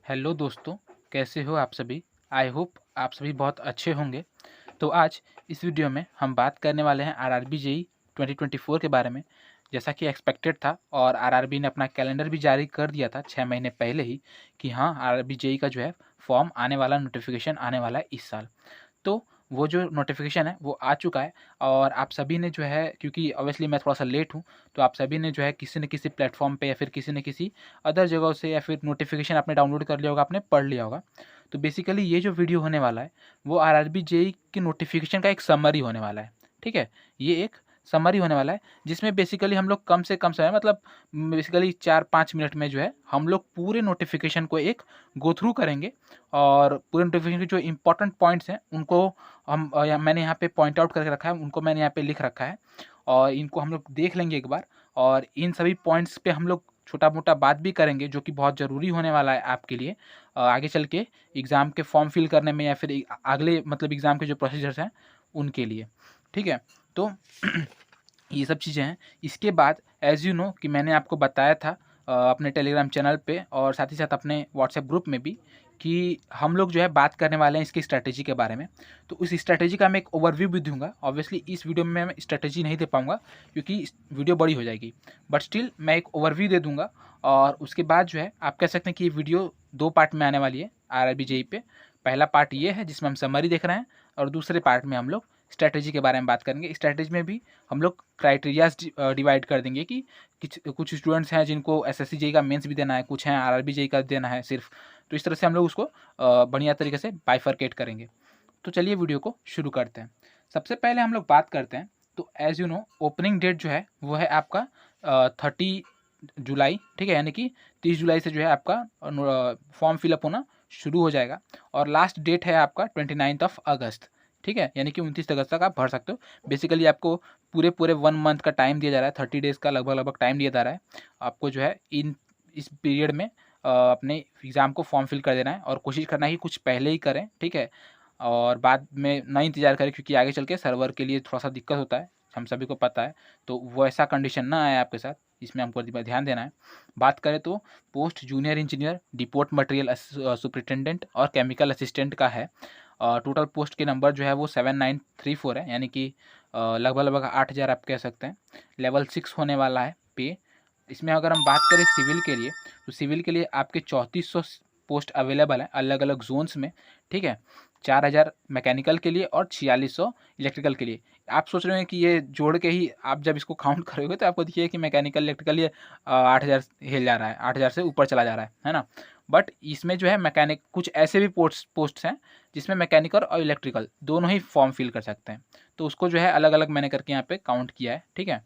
Hello दोस्तों, कैसे हो आप सभी? आई होप आप सभी बहुत अच्छे होंगे। तो आज इस वीडियो में हम बात करने वाले हैं आरआरबी जेईई 2024 के बारे में। जैसा कि एक्सपेक्टेड था और आरआरबी ने अपना कैलेंडर भी जारी कर दिया था 6 महीने पहले ही कि हाँ, आरआरबी जेईई का जो है फॉर्म आने वाला, नोटिफिकेशन आने वाला है इस साल। तो वो जो नोटिफिकेशन है वो आ चुका है और आप सभी ने जो है, क्योंकि ऑब्वियसली मैं थोड़ा-सा लेट हूँ, तो आप सभी ने जो है किसी न किसी प्लेटफ़ॉर्म पे या फिर किसी न किसी अदर जगहों से या फिर नोटिफिकेशन आपने डाउनलोड कर लिया होगा, आपने पढ़ लिया होगा। तो बेसिकली ये जो वीडियो होने वाला है, वो आरआरबी जेईई की नोटिफिकेशन का एक समरी होने वाला है, ठीक है? ये एक समरी होने वाला है, जिसमें बेसिकली हम लोग कम से कम समय मतलब बेसिकली 4-5 मिनट में जो है, हम लोग पूरे नोटिफिकेशन को एक गो थ्रू करेंगे और पूरे नोटिफिकेशन के जो इम्पोर्टेंट पॉइंट्स हैं, उनको मैंने यहाँ पे पॉइंट आउट करके रखा है, उनको मैंने यहाँ पे लिख रखा है और इनको हम लोग देख लेंगे एक बार और इन सभी पॉइंट्स पे हम लोग छोटा-मोटा बात भी करेंगे, जो कि बहुत ज़रूरी होने वाला है आपके लिए आगे चल के एग्ज़ाम के फॉर्म फिल करने में या फिर अगले मतलब एग्ज़ाम के जो प्रोसीजर्स हैं, उनके लिए। ठीक है? तो ये सब चीज़ें हैं। इसके बाद एज़ यू नो कि मैंने आपको बताया था अपने टेलीग्राम चैनल पे और साथ ही साथ अपने व्हाट्सएप ग्रुप में भी कि हम लोग जो है बात करने वाले हैं इसकी स्ट्रैटेजी के बारे में। तो उस स्ट्रैटेजी का मैं एक ओवरव्यू भी दूँगा। ऑब्वियसली इस वीडियो में मैं स्ट्रैटेजी नहीं दे पाऊँगा क्योंकि वीडियो बड़ी हो जाएगी। बट स्टिल मैं एक ओवरव्यू दे दूँगा और उसके बाद जो है आप कह सकते हैं कि ये वीडियो 2 पार्ट में आने वाली है आरआरबी जेईई पे। पहला पार्ट ये है जिसमें हम समरी देख रहे हैं और दूसरे पार्ट में हम लोग स्ट्रैटेजी के बारे में बात करेंगे। स्ट्रैटेजी में भी हम लोग क्राइटेरियाज़ डिवाइड कर देंगे कि कुछ स्टूडेंट्स हैं जिनको एसएससी जेईई का मेंस भी देना है, कुछ हैं आरआरबी जेईई का देना है सिर्फ। तो इस तरह से हम लोग उसको बढ़िया तरीके से बाइफरकेट करेंगे। तो चलिए वीडियो को शुरू करते हैं। सबसे पहले हम लोग बात करते हैं, तो as you know opening date जो है वो है आपका 30 जुलाई, ठीक है? यानी कि 30 जुलाई से जो है आपका फॉर्म फिलअप होना शुरू हो जाएगा और लास्ट डेट है आपका 29 ऑफ अगस्त, ठीक है? यानी कि 29 अगस्त तक आप भर सकते हो। बेसिकली आपको पूरे 1 मंथ का टाइम दिया जा रहा है, 30 डेज़ का लगभग टाइम दिया जा रहा है। आपको जो है इस पीरियड में अपने एग्ज़ाम को फॉर्म फिल कर देना है और कोशिश करना है कि कुछ पहले ही करें, ठीक है? और बाद में ना इंतज़ार करें क्योंकि आगे चल के सर्वर के लिए थोड़ा-सा दिक्कत होता है, हम सभी को पता है। तो वो ऐसा कंडीशन ना आए आपके साथ, इसमें हमको ध्यान देना है। बात करें तो post junior engineer, depot material superintendent और केमिकल असिस्टेंट का है। टोटल पोस्ट के नंबर जो है वो 7934 है, यानी कि लगभग 8000 आप कह सकते हैं। लेवल 6 होने वाला है पे। इसमें अगर हम बात करें सिविल के लिए, तो सिविल के लिए आपके 3400 पोस्ट अवेलेबल हैं अलग-अलग ज़ोन्स में, ठीक है? 4000 मैकेनिकल के लिए और 4600 इलेक्ट्रिकल के लिए। आप सोच रहे हैं कि ये जोड़ के ही आप जब इसको काउंट करोगे तो आपको दिखेगा कि मैकेनिकल, इलेक्ट्रिकल ये 8000 हिल जा रहा है, 8000 से ऊपर चला जा रहा है ना? बट इसमें जो है मैकेनिक कुछ ऐसे भी पोस्ट्स हैं जिसमें मैकेनिकल और इलेक्ट्रिकल दोनों ही फॉर्म फिल कर सकते हैं। तो उसको जो है अलग-अलग मैंने करके यहाँ पे काउंट किया है, ठीक है?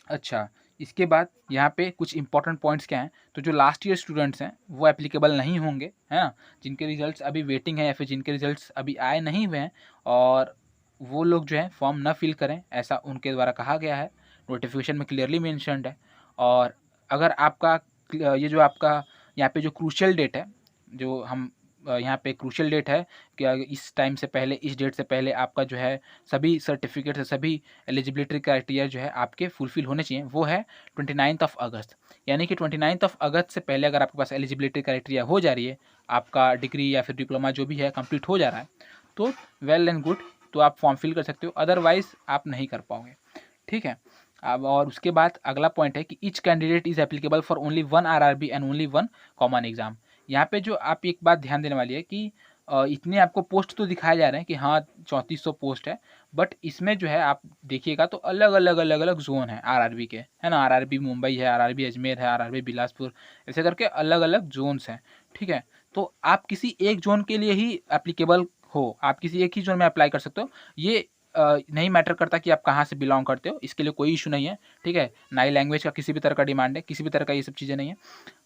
अच्छा, इसके बाद यहाँ पे कुछ इंपॉर्टेंट पॉइंट्स क्या हैं, तो जो लास्ट ईयर स्टूडेंट्स हैं वो एप्लीकेबल नहीं होंगे, है ना? जिनके रिजल्ट्स अभी वेटिंग है या फिर जिनके रिजल्ट्स अभी आए नहीं हुए हैं और वो लोग जो है फॉर्म ना फिल करें, ऐसा उनके द्वारा कहा गया है, नोटिफिकेशन में क्लियरली मेंशन्ड है। और अगर आपका ये जो आपका यहाँ पे जो क्रूशियल डेट है, जो हम यहाँ पे क्रूशियल डेट है कि इस टाइम से पहले, इस डेट से पहले आपका जो है सभी सर्टिफिकेट, सभी एलिजिबिलिटी क्राइटेरिया जो है आपके फुलफिल होने चाहिए, वो है 29 ऑफ अगस्त। यानी कि 29 ऑफ अगस्त से पहले अगर आपके पास एलिजिबिलिटी क्राइटेरिया हो जा रही है, आपका डिग्री या फिर डिप्लोमा जो भी है कंप्लीट हो जा रहा है, तो वेल एंड गुड, तो आप फॉर्म फिल कर सकते हो, अदरवाइज आप नहीं कर पाओगे, ठीक है? अब और उसके बाद अगला पॉइंट है कि each candidate is applicable for only 1 RRB and only 1 common exam. यहाँ पे जो आप एक बात ध्यान देने वाली है कि इतने आपको पोस्ट तो दिखाए जा रहे हैं कि हाँ 3400 पोस्ट है, बट इसमें जो है आप देखिएगा तो अलग अलग जोन है आरआरबी के, है ना? आरआरबी मुंबई है, आरआरबी अजमेर है, आरआरबी बिलासपुर, ऐसे करके अलग अलग जोन्स हैं, ठीक है? तो आप किसी एक जोन के लिए ही एप्लीकेबल हो, आप किसी एक ही जोन में अप्लाई कर सकते हो। ये नहीं मैटर करता कि आप कहाँ से बिलोंग करते हो, इसके लिए कोई इशू नहीं है, ठीक है? ना ही लैंग्वेज का किसी भी तरह का डिमांड है, किसी भी तरह का ये सब चीज़ें नहीं है।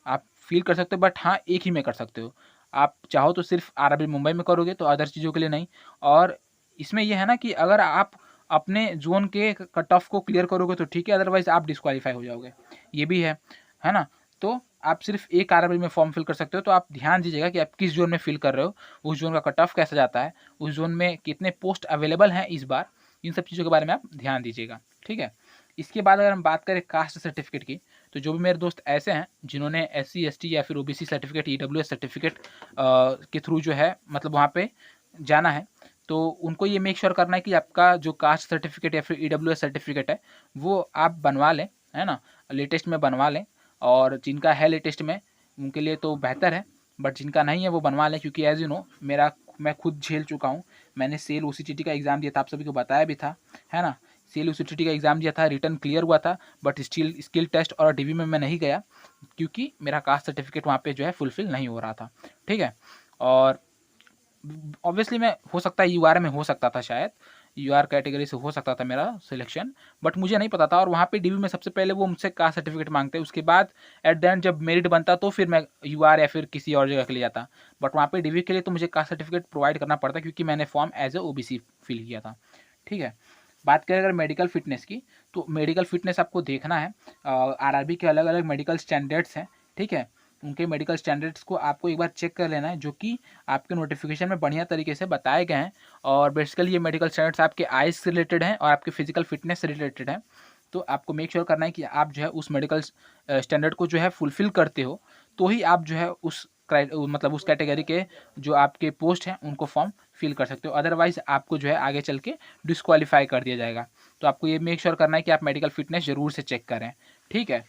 आप फील कर सकते हो, बट हाँ एक ही में कर सकते हो। आप चाहो तो सिर्फ आरआरबी मुंबई में करोगे, तो अदर चीज़ों के लिए नहीं। और इसमें ये है ना कि अगर आप अपने जोन के कट ऑफ को क्लियर करोगे तो ठीक है, अदरवाइज आप डिस्क्वालीफाई हो जाओगे, ये भी है ना? तो आप सिर्फ एक आरआरबी में फॉर्म फिल कर सकते हो। तो आप ध्यान दीजिएगा कि आप किस जोन में फिल कर रहे हो, उस जोन का कट ऑफ कैसा जाता है, उस जोन में कितने पोस्ट अवेलेबल हैं इस बार, इन सब चीज़ों के बारे में आप ध्यान दीजिएगा, ठीक है? इसके बाद अगर हम बात करें कास्ट सर्टिफिकेट की, तो जो भी मेरे दोस्त ऐसे हैं जिन्होंने SC ST या फिर OBC सर्टिफिकेट, EWS सर्टिफिकेट के थ्रू जो है मतलब वहाँ पे जाना है, तो उनको ये मेक श्योर करना है कि आपका जो कास्ट सर्टिफिकेट या फिर EWS सर्टिफिकेट है वो आप बनवा लें, है ना, लेटेस्ट में बनवा लें। और जिनका है लेटेस्ट में उनके लिए तो बेहतर है, बट जिनका नहीं है वो बनवा लें, क्योंकि एज यू नो मैं खुद झेल चुका हूँ। मैंने सेल OCTT का एग्ज़ाम दिया था, आप सभी को बताया भी था, है ना। सेल OCTT का एग्ज़ाम दिया था, रिटर्न क्लियर हुआ था, बट स्किल टेस्ट और DV में मैं नहीं गया क्योंकि मेरा कास्ट सर्टिफिकेट वहाँ पे जो है फुलफिल नहीं हो रहा था, ठीक है। और ऑब्वियसली मैं हो सकता है UR में हो सकता था, शायद UR कैटेगरी से हो सकता था मेरा सिलेक्शन, बट मुझे नहीं पता था। और वहाँ पे DV में सबसे पहले वो मुझसे कास्ट सर्टिफिकेट मांगते हैं, उसके बाद एट द एंड जब मेरिट बनता तो फिर मैं UR या फिर किसी और जगह के लिए जाता, बट वहाँ पे DV के लिए तो मुझे कास्ट सर्टिफिकेट प्रोवाइड करना पड़ता क्योंकि मैंने form as a OBC fill किया था, ठीक है। बात करें अगर मेडिकल फिटनेस की, तो मेडिकल फिटनेस आपको देखना है, RRB के अलग अलग मेडिकल स्टैंडर्ड्स हैं, ठीक है। उनके मेडिकल स्टैंडर्ड्स को आपको एक बार चेक कर लेना है, जो कि आपके नोटिफिकेशन में बढ़िया तरीके से बताए गए हैं। और बेसिकली ये मेडिकल स्टैंडर्ड्स आपके आइज से रिलेटेड हैं और आपके फिजिकल फिटनेस से रिलेटेड हैं। तो आपको मेक श्योर करना है कि आप जो है उस मेडिकल स्टैंडर्ड को जो है फुलफिल करते हो, तो ही आप जो है उस मतलब उस कैटेगरी के जो आपके पोस्ट हैं उनको फॉर्म फिल कर सकते हो। अदरवाइज आपको जो है आगे चल के डिस्क्वालीफाई कर दिया जाएगा। तो आपको ये मेक श्योर करना है कि आप मेडिकल फिटनेस ज़रूर से चेक करें, ठीक है।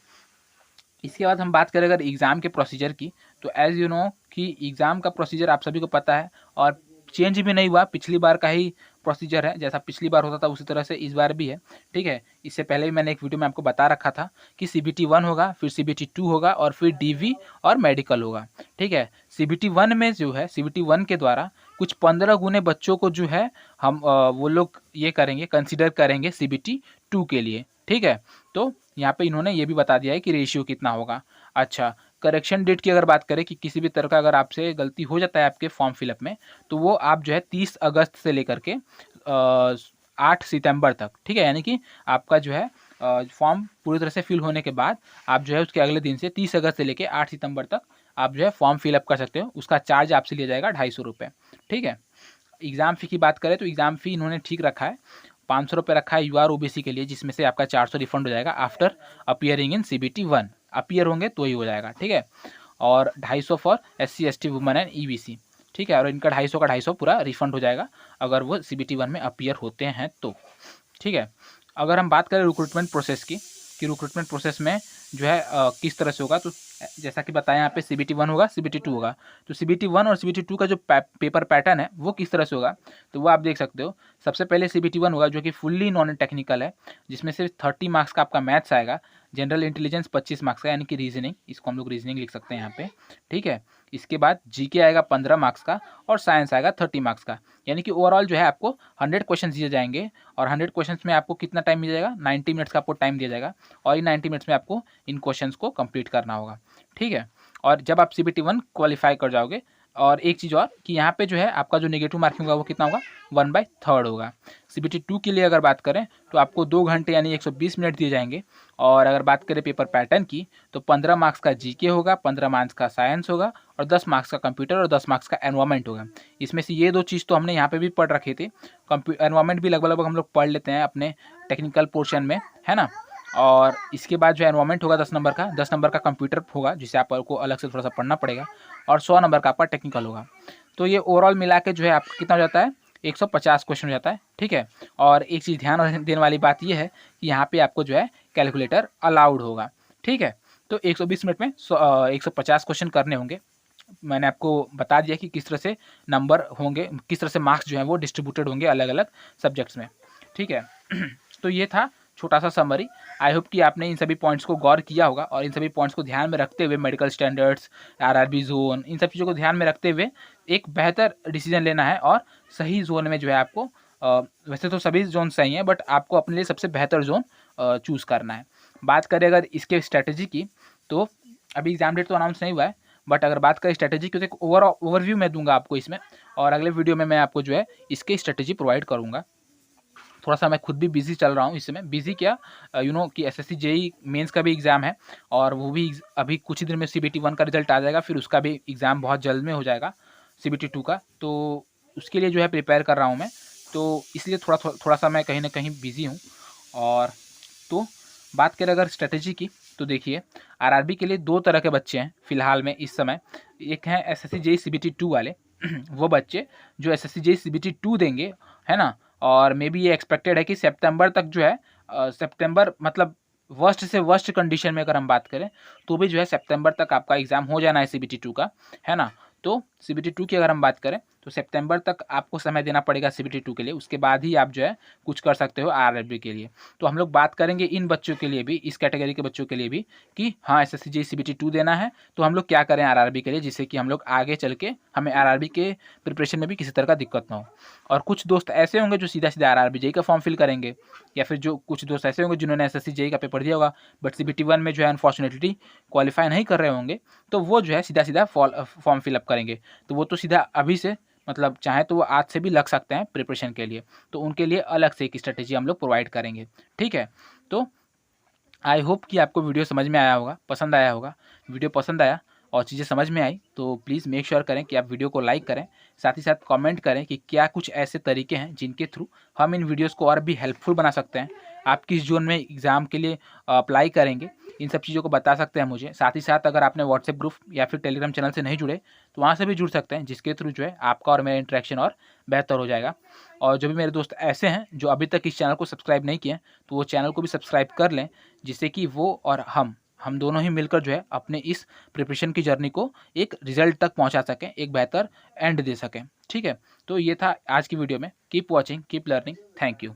इसके बाद हम बात करें अगर एग्ज़ाम के प्रोसीजर की, तो एज़ यू नो कि एग्ज़ाम का प्रोसीजर आप सभी को पता है और चेंज भी नहीं हुआ, पिछली बार का ही प्रोसीजर है। जैसा पिछली बार होता था उसी तरह से इस बार भी है, ठीक है। इससे पहले भी मैंने एक वीडियो में आपको बता रखा था कि CBT 1 होगा, फिर CBT 2 होगा और फिर DV और मेडिकल होगा, ठीक है। CBT 1 में जो है, CBT 1 के द्वारा कुछ 15 गुने बच्चों को जो है हम वो लोग ये करेंगे, कंसिडर करेंगे CBT 2 के लिए, ठीक है। तो यहाँ पे इन्होंने ये भी बता दिया है कि रेशियो कितना होगा। अच्छा, करेक्शन डेट की अगर बात करें कि किसी भी तरह का अगर आपसे गलती हो जाता है आपके फॉर्म फिलअप में, तो वो आप जो है 30 अगस्त से लेकर के 8 सितंबर तक, ठीक है। यानी कि आपका जो है फॉर्म पूरी तरह से फिल होने के बाद आप जो है उसके अगले दिन से 30 अगस्त से लेकर 8 सितंबर तक आप जो है फॉर्म फिलअप कर सकते हो। उसका चार्ज आपसे लिया जाएगा 250 रुपये, ठीक है। एग्ज़ाम फ़ी की बात करें तो एग्ज़ाम फ़ी इन्होंने ठीक रखा है, 500 रुपये रखा है UR OBC के लिए, जिसमें से आपका 400 रिफंड हो जाएगा आफ्टर अपीयरिंग इन CBT 1। अपीयर होंगे तो ही हो जाएगा, ठीक है। और 250 for SC ST women and EBC, ठीक है। और इनका 250 का 250 पूरा रिफंड हो जाएगा अगर वो CBT 1 में अपीयर होते हैं तो, ठीक है। अगर हम बात करें रिक्रूटमेंट प्रोसेस की, कि रिक्रूटमेंट प्रोसेस में जो है किस तरह से होगा, तो जैसा कि बताया यहाँ पे CBT 1 होगा, CBT 2 होगा। तो CBT 1 और CBT 2 का जो पेपर पैटर्न है वो किस तरह से होगा, तो वो आप देख सकते हो। सबसे पहले CBT 1 होगा जो कि फुल्ली नॉन टेक्निकल है, जिसमें सिर्फ 30 मार्क्स का आपका मैथ्स आएगा, जनरल इंटेलिजेंस 25 मार्क्स का, यानी कि रीजनिंग, इसको हम लोग रीजनिंग लिख सकते हैं यहाँ पे, ठीक है। इसके बाद GK आएगा 15 मार्क्स का और साइंस आएगा 30 मार्क्स का, यानी कि ओवरऑल जो है आपको 100 क्वेश्चन दिए जाएंगे। और 100 क्वेश्चंस में आपको कितना टाइम मिल जाएगा, 90 मिनट्स का आपको टाइम दिया जाएगा, और इन 90 मिनट्स में आपको इन क्वेश्चंस को कंप्लीट करना होगा, ठीक है। और जब आप CBT 1 क्वालिफाई कर जाओगे, और एक चीज़ और कि यहाँ पे जो है आपका जो नेगेटिव मार्किंग होगा वो कितना होगा, 1/3 होगा। CBT 2 के लिए अगर बात करें तो आपको 2 घंटे यानी 120 मिनट दिए जाएंगे। और अगर बात करें पेपर पैटर्न की, तो 15 मार्क्स का GK होगा, 15 मार्क्स का साइंस होगा और 10 मार्क्स का कंप्यूटर और 10 मार्क्स का एनवायरमेंट होगा। इसमें से ये दो चीज़ तो हमने यहाँ पे भी पढ़ रखे थे, एनवायरमेंट भी लगभग हम लोग पढ़ लेते हैं अपने टेक्निकल पोर्शन में, है ना। और इसके बाद जो एनवायरमेंट होगा 10 नंबर का, 10 नंबर का कंप्यूटर होगा जिसे आपको अलग से थोड़ा सा पढ़ना पड़ेगा, और 100 नंबर का आपका टेक्निकल होगा। तो ये ओवरऑल मिला के जो है आपका कितना हो जाता है, 150 क्वेश्चन हो जाता है, ठीक है। और एक चीज़ ध्यान देने वाली बात यह है कि यहाँ पे आपको जो है कैलकुलेटर अलाउड होगा, ठीक है। तो 120 मिनट में 150 क्वेश्चन करने होंगे। मैंने आपको बता दिया कि किस तरह से नंबर होंगे, किस तरह से मार्क्स जो हैं वो डिस्ट्रीब्यूटेड होंगे अलग अलग सब्जेक्ट्स में, ठीक है। तो ये था छोटा सा समरी। आई होप कि आपने इन सभी पॉइंट्स को गौर किया होगा, और इन सभी पॉइंट्स को ध्यान में रखते हुए मेडिकल स्टैंडर्ड्स, RRB जोन, इन सब चीज़ों को ध्यान में रखते हुए एक बेहतर डिसीजन लेना है, और सही जोन में जो है आपको वैसे तो सभी जोन सही हैं, बट आपको अपने लिए सबसे बेहतर जोन चूज़ करना है। बात करें अगर इसके स्ट्रैटेजी की, तो अभी एग्जाम डेट तो अनाउंस नहीं हुआ है, बट अगर बात करें स्ट्रैटेजी की तो एक ओवरव्यू मैं दूंगा आपको इसमें, और अगले वीडियो में मैं आपको जो है इसकी स्ट्रैटेजी प्रोवाइड करूंगा। थोड़ा सा मैं खुद भी बिजी चल रहा हूँ इस समय, बिजी क्या कि SSC JEE मेंस का भी एग्ज़ाम है, और वो भी अभी कुछ ही दिन में CBT 1 का रिजल्ट आ जाएगा, फिर उसका भी एग्ज़ाम बहुत जल्द में हो जाएगा CBT 2 का, तो उसके लिए जो है प्रिपेयर कर रहा हूँ मैं, तो इसलिए थोड़ा सा मैं कहीं ना कहीं बिजी हूँ। और तो बात करें अगर स्ट्रेटेजी की, तो देखिए आरआरबी के लिए 2 तरह के बच्चे हैं फिलहाल में इस समय। एक हैं एसएससी जेईई सीबीटी 2 वाले वो बच्चे जो एसएससी जेईई सीबीटी 2 देंगे, है ना? और मे बी ये एक्सपेक्टेड है कि सितंबर तक जो है सितंबर मतलब वर्स्ट से वर्स्ट कंडीशन में अगर हम बात करें तो भी जो है सितंबर तक आपका एग्ज़ाम हो जाना है सीबीटी 2 का, है ना? तो सीबीटी 2 की अगर हम बात करें तो सितंबर तक आपको समय देना पड़ेगा सीबीटी 2 के लिए, उसके बाद ही आप जो है कुछ कर सकते हो आरआरबी के लिए। तो हम लोग बात करेंगे इन बच्चों के लिए भी, इस कैटेगरी के बच्चों के लिए भी कि हाँ एसएससी जेईई सीबीटी 2 देना है तो हम लोग क्या करें आरआरबी के लिए, जिससे कि हम लोग आगे चल के हमें आरआरबी के प्रिपरेशन में भी किसी तरह का दिक्कत ना हो। और कुछ दोस्त ऐसे होंगे जो सीधा सीधा आरआरबी जेईई का फॉर्म फिल करेंगे, या फिर जो कुछ दोस्त ऐसे होंगे जिन्होंने एसएससी जेईई का पेपर दिया होगा बट सीबीटी 1 में जो है अनफॉर्चुनेटली क्वालिफाई नहीं कर रहे होंगे, तो वो जो है सीधा सीधा फॉर्म फिलअप करेंगे। तो वो तो सीधा अभी से मतलब चाहे तो वो आज से भी लग सकते हैं प्रिपरेशन के लिए, तो उनके लिए अलग से एक स्ट्रेटेजी हम लोग प्रोवाइड करेंगे। ठीक है, तो आई होप कि आपको वीडियो समझ में आया होगा, पसंद आया होगा। वीडियो पसंद आया और चीज़ें समझ में आई तो प्लीज़ मेक श्योर करें कि आप वीडियो को लाइक करें, साथ ही साथ कमेंट करें कि क्या कुछ ऐसे तरीके हैं जिनके थ्रू हम इन वीडियोस को और भी हेल्पफुल बना सकते हैं। आप किस जोन में एग्ज़ाम के लिए अप्लाई करेंगे, इन सब चीज़ों को बता सकते हैं मुझे। साथ ही साथ अगर आपने व्हाट्सएप ग्रुप या फिर टेलीग्राम चैनल से नहीं जुड़े तो वहाँ से भी जुड़ सकते हैं, जिसके थ्रू जो है आपका और मेरा इंटरेक्शन और बेहतर हो जाएगा। और जो भी मेरे दोस्त ऐसे हैं जो अभी तक इस चैनल को सब्सक्राइब नहीं किए हैं तो वो चैनल को भी सब्सक्राइब कर लें, जिससे कि वो और हम दोनों ही मिलकर जो है अपने इस प्रिपरेशन की जर्नी को एक रिजल्ट तक पहुंचा सकें, एक बेहतर एंड दे सकें। ठीक है, तो ये था आज की वीडियो में। Keep watching, keep learning, thank you.